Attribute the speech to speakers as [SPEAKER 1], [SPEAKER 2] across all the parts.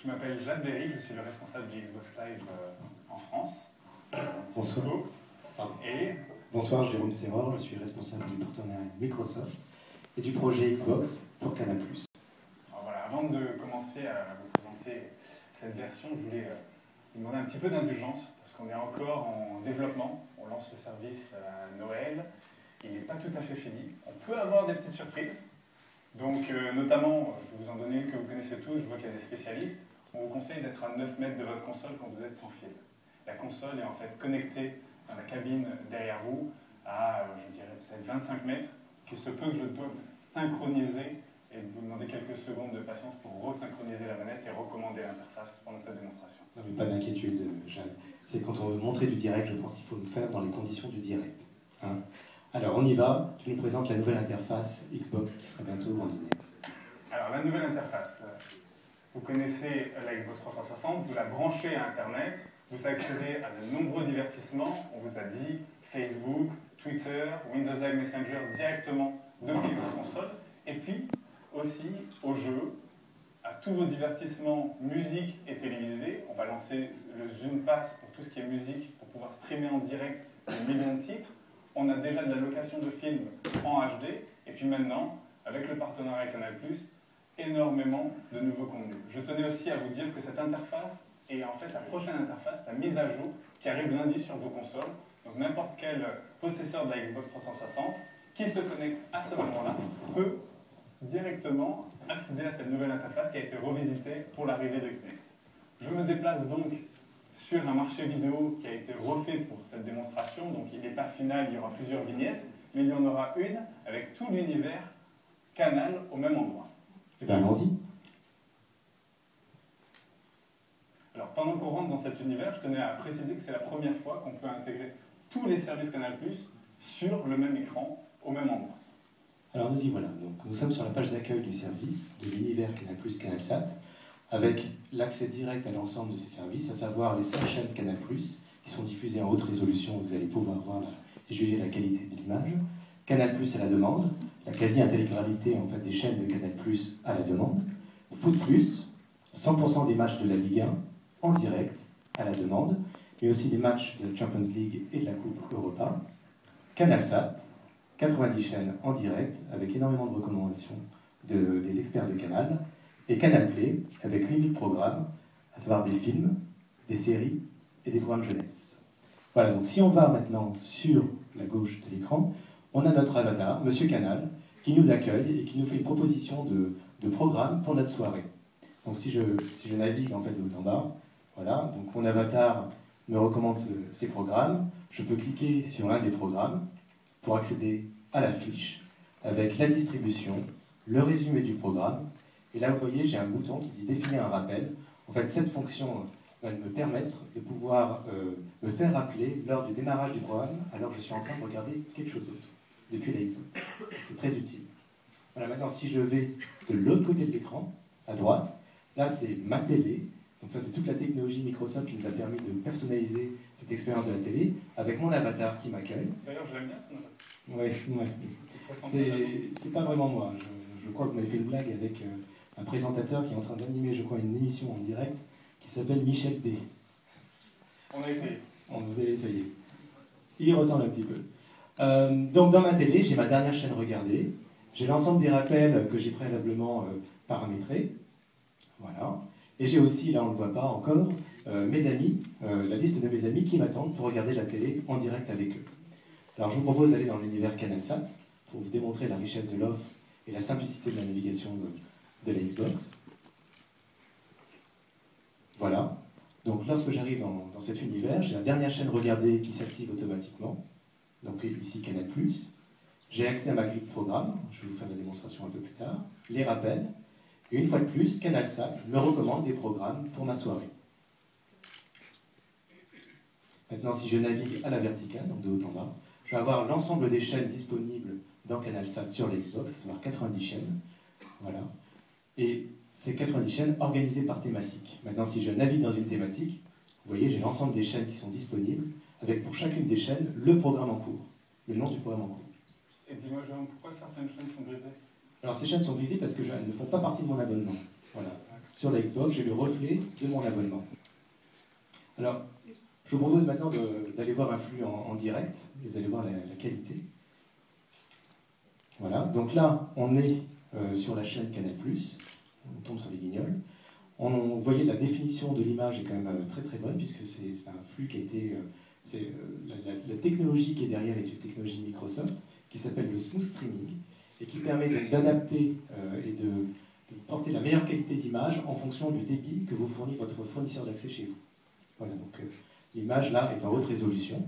[SPEAKER 1] Je m'appelle Jade Berry, je suis le responsable du Xbox Live en France.
[SPEAKER 2] Bonsoir.
[SPEAKER 1] Et
[SPEAKER 2] Bonsoir, Jérôme Serror, je suis responsable du partenariat Microsoft et du projet Xbox pour Canal+.
[SPEAKER 1] Alors voilà, avant de commencer à vous présenter cette version, je voulais vous demander un petit peu d'indulgence, parce qu'on est encore en développement. On lance le service à Noël, il n'est pas tout à fait fini. On peut avoir des petites surprises. Donc, notamment, je vais vous en donner une que vous connaissez tous, je vois qu'il y a des spécialistes. On vous conseille d'être à 9 mètres de votre console quand vous êtes sans fil. La console est en fait connectée dans la cabine derrière vous à, je dirais, peut-être 25 mètres, qu'il se peut que je doive synchroniser et vous demander quelques secondes de patience pour resynchroniser la manette et recommander l'interface pendant cette démonstration.
[SPEAKER 2] Non, mais pas d'inquiétude, Jeanne. C'est quand on veut montrer du direct, je pense qu'il faut le faire dans les conditions du direct. Hein. Alors, on y va. Tu nous présentes la nouvelle interface Xbox qui sera bientôt en ligne.
[SPEAKER 1] Alors, la nouvelle interface. Vous connaissez la Xbox 360, vous la branchez à Internet, vous accédez à de nombreux divertissements. On vous a dit Facebook, Twitter, Windows Live Messenger directement depuis votre console. Et puis, aussi aux jeux, à tous vos divertissements musique et télévisés. On va lancer le Zoom Pass pour tout ce qui est musique, pour pouvoir streamer en direct des millions de titres. On a déjà de la location de films en HD. Et puis maintenant, avec le partenariat Canal+, énormément de nouveaux contenus. Je tenais aussi à vous dire que cette interface est en fait la prochaine interface, la mise à jour, qui arrive lundi sur vos consoles. Donc n'importe quel possesseur de la Xbox 360 qui se connecte à ce moment-là peut directement accéder à cette nouvelle interface qui a été revisitée pour l'arrivée de Kinect. Je me déplace donc sur un marché vidéo qui a été refait pour cette démonstration, donc il n'est pas final, il y aura plusieurs vignettes, mais il y en aura une avec tout l'univers Canal au même endroit.
[SPEAKER 2] Eh bien, allons-y.
[SPEAKER 1] Alors, pendant qu'on rentre dans cet univers, je tenais à préciser que c'est la première fois qu'on peut intégrer tous les services Canal+ sur le même écran, au même endroit.
[SPEAKER 2] Alors, nous y voilà. Donc, nous sommes sur la page d'accueil du service de l'univers Canal+, CanalSat, avec l'accès direct à l'ensemble de ces services, à savoir les 5 chaînes Canal+, qui sont diffusées en haute résolution, vous allez pouvoir voir et juger la qualité de l'image. Canal+ à la demande, la quasi-intégralité en fait, des chaînes de Canal+ à la demande. Foot+, 100% des matchs de la Ligue 1 en direct à la demande, mais aussi des matchs de la Champions League et de la Coupe Europa. CanalSat, 90 chaînes en direct, avec énormément de recommandations des experts de Canal. Et Canal Play, avec 8000 programmes, à savoir des films, des séries et des programmes jeunesse. Voilà, donc si on va maintenant sur la gauche de l'écran, on a notre avatar, Monsieur Canal, qui nous accueille et qui nous fait une proposition de programme pour notre soirée. Donc si je navigue en fait de haut en bas, voilà, donc mon avatar me recommande ces programmes. Je peux cliquer sur l'un des programmes pour accéder à la fiche avec la distribution, le résumé du programme. Et là, vous voyez, j'ai un bouton qui dit définir un rappel. En fait, cette fonction va me permettre de pouvoir me faire rappeler lors du démarrage du programme, alors que je suis en train de regarder quelque chose d'autre depuis la Xbox. C'est très utile. Voilà, maintenant, si je vais de l'autre côté de l'écran, à droite, là, c'est ma télé. Donc ça, c'est toute la technologie Microsoft qui nous a permis de personnaliser cette expérience de la télé, avec mon avatar qui m'accueille.
[SPEAKER 1] D'ailleurs, je l'aime bien, son avatar.
[SPEAKER 2] Oui. C'est pas vraiment moi. Je crois que vous m'avez fait une blague avec un présentateur qui est en train d'animer, je crois, une émission en direct qui s'appelle Michel D.
[SPEAKER 1] On a essayé.
[SPEAKER 2] Vous avez essayé. Il ressemble un petit peu. Donc dans ma télé, j'ai ma dernière chaîne regardée. J'ai l'ensemble des rappels que j'ai préalablement paramétrés. Voilà. Et j'ai aussi, là on ne le voit pas encore, mes amis, la liste de mes amis qui m'attendent pour regarder la télé en direct avec eux. Alors je vous propose d'aller dans l'univers CanalSat pour vous démontrer la richesse de l'offre et la simplicité de la navigation de la Xbox. Voilà. Donc lorsque j'arrive dans cet univers, j'ai la dernière chaîne regardée qui s'active automatiquement. Donc ici Canal+. J'ai accès à ma grille de programme, je vais vous faire la démonstration un peu plus tard, les rappels, et une fois de plus, CanalSat me recommande des programmes pour ma soirée. Maintenant, si je navigue à la verticale, donc de haut en bas, je vais avoir l'ensemble des chaînes disponibles dans CanalSat sur l'Xbox, à savoir 90 chaînes. Voilà. Et ces 90 chaînes organisées par thématique. Maintenant, si je navigue dans une thématique, vous voyez, j'ai l'ensemble des chaînes qui sont disponibles, avec pour chacune des chaînes le programme en cours, le nom du programme en cours.
[SPEAKER 1] Et dis-moi, Jean, pourquoi certaines chaînes sont brisées?
[SPEAKER 2] Alors ces chaînes sont brisées parce qu'elles ne font pas partie de mon abonnement. Voilà. sur la Xbox, j'ai le reflet de mon abonnement. Alors, je vous propose maintenant d'aller voir un flux en direct, et vous allez voir la qualité. Voilà, donc là, on est sur la chaîne Canal+, on tombe sur les guignols. Vous voyez, la définition de l'image est quand même très très bonne, puisque c'est un flux qui a été... la technologie qui est derrière est une technologie Microsoft, qui s'appelle le smooth streaming, et qui permet d'adapter et de porter la meilleure qualité d'image en fonction du débit que vous fournit votre fournisseur d'accès chez vous. Voilà, donc l'image là est en haute résolution.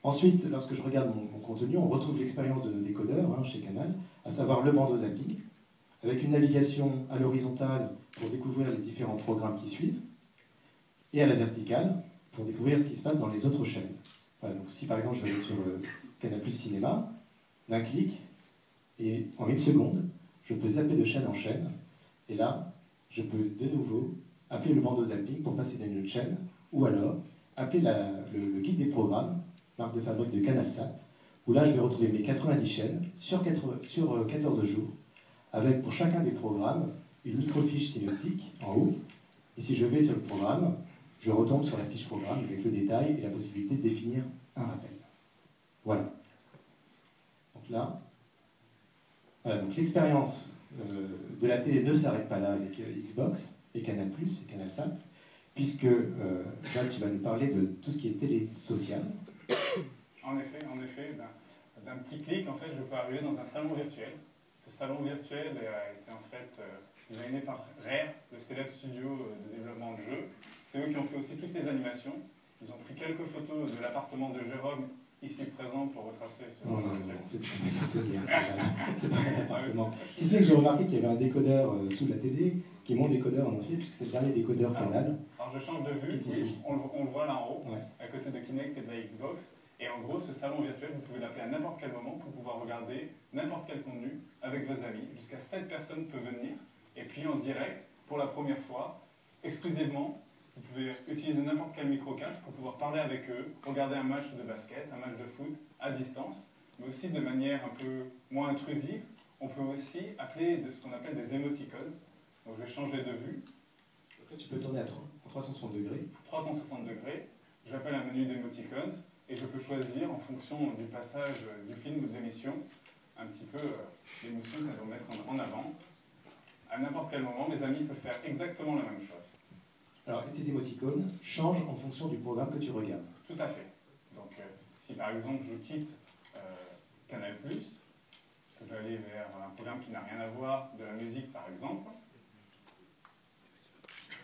[SPEAKER 2] Ensuite, lorsque je regarde mon contenu, on retrouve l'expérience de nos décodeurs chez Canal, à savoir le bandeau zapping, avec une navigation à l'horizontale pour découvrir les différents programmes qui suivent, et à la verticale pour découvrir ce qui se passe dans les autres chaînes. Voilà, donc si par exemple je vais sur Canal+ Cinéma, d'un clic, et en 1 seconde, je peux zapper de chaîne en chaîne, et là, je peux de nouveau appeler le bandeau zapping pour passer d'une autre chaîne, ou alors appeler le guide des programmes, marque de fabrique de CanalSat, où là je vais retrouver mes 90 chaînes sur 14 jours, avec pour chacun des programmes une microfiche synoptique en haut, et si je vais sur le programme, je retombe sur la fiche programme avec le détail et la possibilité de définir un rappel. Voilà. Donc là, voilà, donc l'expérience de la télé ne s'arrête pas là avec Xbox et Canal+, et CanalSat, puisque là tu vas nous parler de tout ce qui est télé sociale.
[SPEAKER 1] En effet, d'un petit clic, en fait, je peux arriver dans un salon virtuel. Ce salon virtuel a été en fait designé par Rare, le célèbre studio de développement de jeux. C'est eux qui ont fait aussi toutes les animations. Ils ont pris quelques photos de l'appartement de Jérôme, ici présent, pour retracer ce salon virtuel.
[SPEAKER 2] C'est pas un appartement. Si ce n'est que j'ai remarqué qu'il y avait un décodeur sous la télé, qui est mon décodeur en entier, puisque c'est le dernier décodeur Canal.
[SPEAKER 1] Alors je change de vue, oui, on le voit là en haut, ouais, à côté de Kinect et de la Xbox. Et en gros, ce salon virtuel, vous pouvez l'appeler à n'importe quel moment pour pouvoir regarder n'importe quel contenu avec vos amis. Jusqu'à 7 personnes peuvent venir. Et puis en direct, pour la première fois, exclusivement, vous pouvez utiliser n'importe quel micro-casque pour pouvoir parler avec eux, regarder un match de basket, un match de foot à distance, mais aussi de manière un peu moins intrusive. On peut aussi appeler de ce qu'on appelle des emoticons. Donc je vais changer de vue.
[SPEAKER 2] Donc là, tu peux tourner à 360 degrés.
[SPEAKER 1] 360 degrés. J'appelle un menu d'emoticons. Et je peux choisir, en fonction du passage du film ou de l'émission, un petit peu l'émotion qu'elles vont mettre en avant. À n'importe quel moment, mes amis peuvent faire exactement la même chose.
[SPEAKER 2] Alors, tes émoticônes changent en fonction du programme que tu regardes.
[SPEAKER 1] Tout à fait. Donc, si par exemple je quitte Canal+, que je vais aller vers un programme qui n'a rien à voir, de la musique par exemple,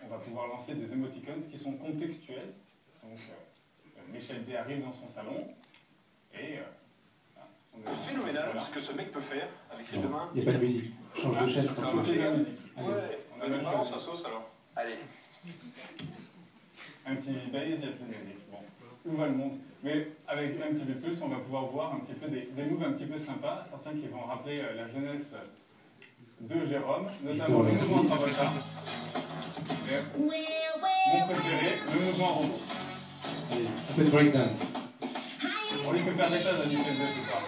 [SPEAKER 1] on va pouvoir lancer des émoticônes qui sont contextuels. Donc, Michel D arrive dans son salon et
[SPEAKER 3] c'est phénoménal ce que ce mec peut faire avec ses deux mains.
[SPEAKER 2] Il n'y a pas de musique. Change de chaîne.
[SPEAKER 1] On va changer la musique.
[SPEAKER 3] Ouais.
[SPEAKER 1] Vas-y,
[SPEAKER 3] balance sa sauce alors. Allez.
[SPEAKER 1] Un petit base, il n'y a plus de musique. Bon, où va le monde? Mais avec un petit peu plus, on va pouvoir voir un petit peu des moves un petit peu sympas, certains qui vont rappeler la jeunesse de Jérôme, notamment le mouvement Travolta. Mon préféré, le mouvement robot.
[SPEAKER 2] Un peu de breakdance.
[SPEAKER 1] On lui fait faire des choses à Michel D tout ça.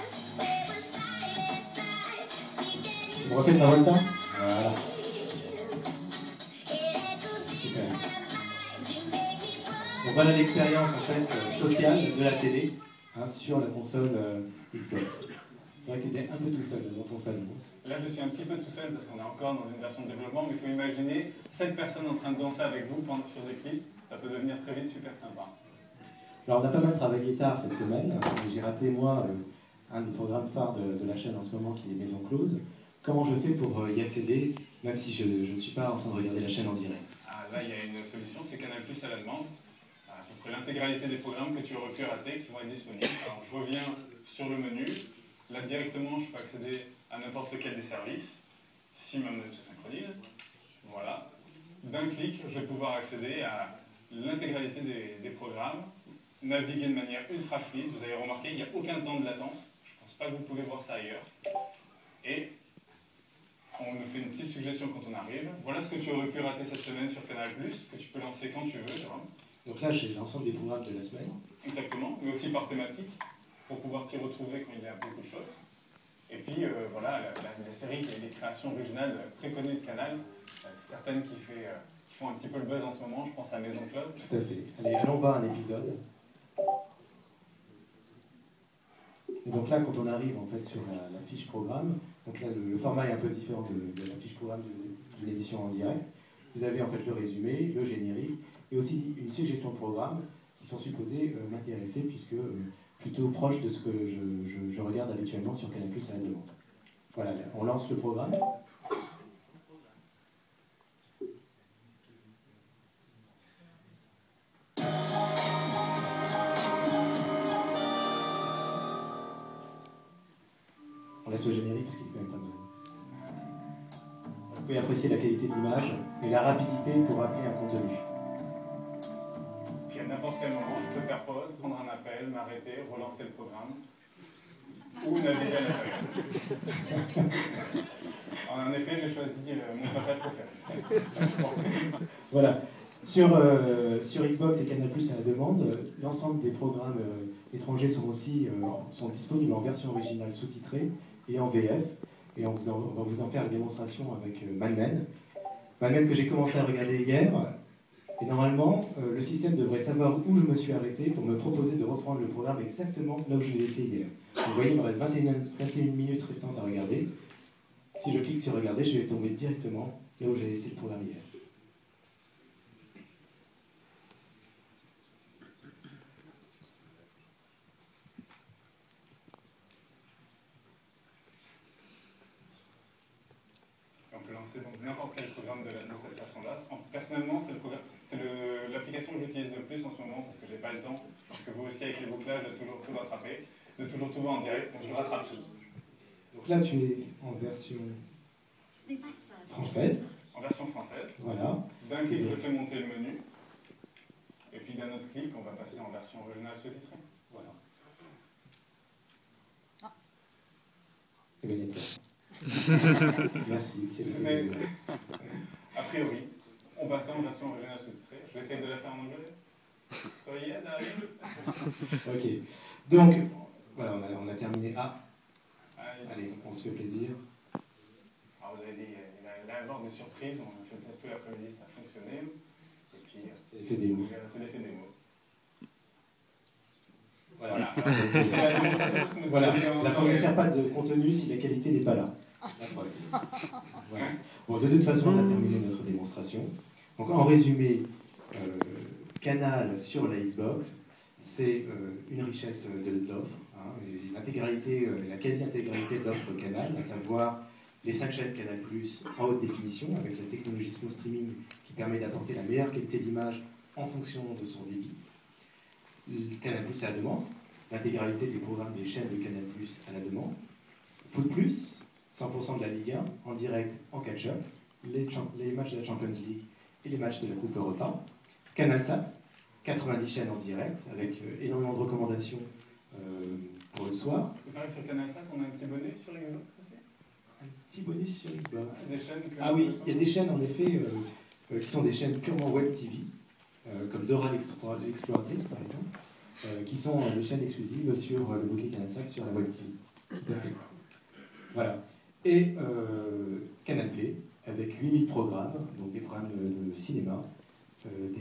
[SPEAKER 2] On refait Travolta. Voilà. Super. Donc voilà l'expérience en fait sociale de la télé sur la console Xbox. C'est vrai que tu étais un peu tout seul dans ton salon.
[SPEAKER 1] Là, je suis un petit peu tout seul parce qu'on est encore dans une version de développement, mais il faut imaginer 7 personnes en train de danser avec vous pendant sur des clips. Ça peut devenir très vite super sympa.
[SPEAKER 2] Alors on a pas mal travaillé tard cette semaine. J'ai raté moi un des programmes phares de la chaîne en ce moment qui est Maison Close. Comment je fais pour y accéder, même si je ne suis pas en train de regarder la chaîne en direct?
[SPEAKER 1] Là, il y a une solution, c'est Canal+ à la demande. À peu près l'intégralité des programmes que tu aurais pu rater qui vont être disponibles. Alors je reviens sur le menu. Là directement, je peux accéder à n'importe lequel des services, si ma menu se synchronise. Voilà. D'un clic, je vais pouvoir accéder à l'intégralité des programmes, naviguer de manière ultra fluide. Vous avez remarqué, il n'y a aucun temps de latence. Je ne pense pas que vous pouvez voir ça ailleurs. Et on nous fait une petite suggestion quand on arrive. Voilà ce que tu aurais pu rater cette semaine sur Canal+, que tu peux lancer quand tu veux.
[SPEAKER 2] Donc là, j'ai l'ensemble des programmes de la semaine.
[SPEAKER 1] Exactement, mais aussi par thématique, pour pouvoir t'y retrouver quand il y a beaucoup de choses. Et puis voilà, la série des créations originales très connues de Canal, certaines qui font un petit peu le buzz en ce moment, je pense à Maison Close.
[SPEAKER 2] Tout à fait. Allez, allons voir un épisode. Et donc là, quand on arrive en fait sur la fiche programme, donc là le format est un peu différent de la fiche programme d'une émission en direct. Vous avez en fait le résumé, le générique et aussi une suggestion de programme qui sont supposés m'intéresser puisque plutôt proche de ce que je regarde habituellement sur Canal+ à la demande. Voilà, on lance le programme. On laisse le générique parce qu'il est quand même pas mal. Vous pouvez apprécier la qualité de l'image et la rapidité pour rappeler un contenu.
[SPEAKER 1] Puis à n'importe quel moment, je peux faire pause, prendre un appel, m'arrêter, relancer le programme. Ou naviguer à l'intérieur. En effet, j'ai choisi mon passage préféré.
[SPEAKER 2] Voilà. Sur Xbox et Canal+ à la demande, l'ensemble des programmes étrangers sont disponibles en version originale sous-titrée et en VF. Et on va vous en faire la démonstration avec Mad Men. Mad Men que j'ai commencé à regarder hier. Et normalement, le système devrait savoir où je me suis arrêté pour me proposer de reprendre le programme exactement là où je l'ai laissé hier. Vous voyez, il me reste 21 minutes restantes à regarder. Si je clique sur regarder, je vais tomber directement là où j'ai laissé le programme hier.
[SPEAKER 1] On peut lancer donc n'importe quel programme de cette façon-là. Personnellement, c'est l'application que j'utilise le plus en ce moment parce que j'ai pas le temps, parce que vous aussi avec les bouclages de toujours tout rattraper, de toujours tout voir en direct, donc je rattrape tout.
[SPEAKER 2] Donc là, tu es en version française.
[SPEAKER 1] En version française.
[SPEAKER 2] Voilà.
[SPEAKER 1] D'un clic, je fais monter le menu. Et puis d'un autre clic, on va passer en version originale sous-titrée.
[SPEAKER 2] Voilà. Eh bien, il y a pas. Merci, c'est le
[SPEAKER 1] Mais, a priori, on passe en version originale sous-titrée. Je vais essayer de la faire en anglais. Soyez là.
[SPEAKER 2] Ok. Donc, voilà, on a terminé. Allez, on se fait plaisir.
[SPEAKER 1] Alors vous avez dit, il va y avoir des surprises. On a fait le test tout l'après-midi, ça a fonctionné. Et puis,
[SPEAKER 2] c'est l'effet démo.
[SPEAKER 1] C'est l'effet démo.
[SPEAKER 2] Voilà.
[SPEAKER 1] Voilà.
[SPEAKER 2] Ça ne sert pas de contenu si la qualité n'est pas là. Voilà. Bon, de toute façon, on a terminé notre démonstration. Donc, en résumé, Canal sur la Xbox, c'est une richesse de l'offre. L'intégralité, la quasi-intégralité de l'offre Canal, à savoir les 5 chaînes Canal+, en haute définition, avec la technologie Smooth Streaming qui permet d'apporter la meilleure qualité d'image en fonction de son débit. Canal+ à la demande, l'intégralité des programmes des chaînes de Canal+ à la demande. Foot+, 100% de la Ligue 1, en direct, en catch-up, les matchs de la Champions League et les matchs de la Coupe Europa. CanalSat, 90 chaînes en direct, avec énormément de recommandations pour le soir.
[SPEAKER 1] C'est pareil sur CanalSat, on a un petit bonus sur Xbox aussi.
[SPEAKER 2] Un petit bonus sur Xbox.
[SPEAKER 1] C'est des chaînes que
[SPEAKER 2] Ah oui, il y a des chaînes en effet qui sont des chaînes purement web TV, comme Dora l'exploratrice par exemple, qui sont des chaînes exclusives sur le bouquet CanalSat sur la web TV. Tout à fait. Voilà. Et Canal Play, avec 8000 programmes, donc des programmes de cinéma, des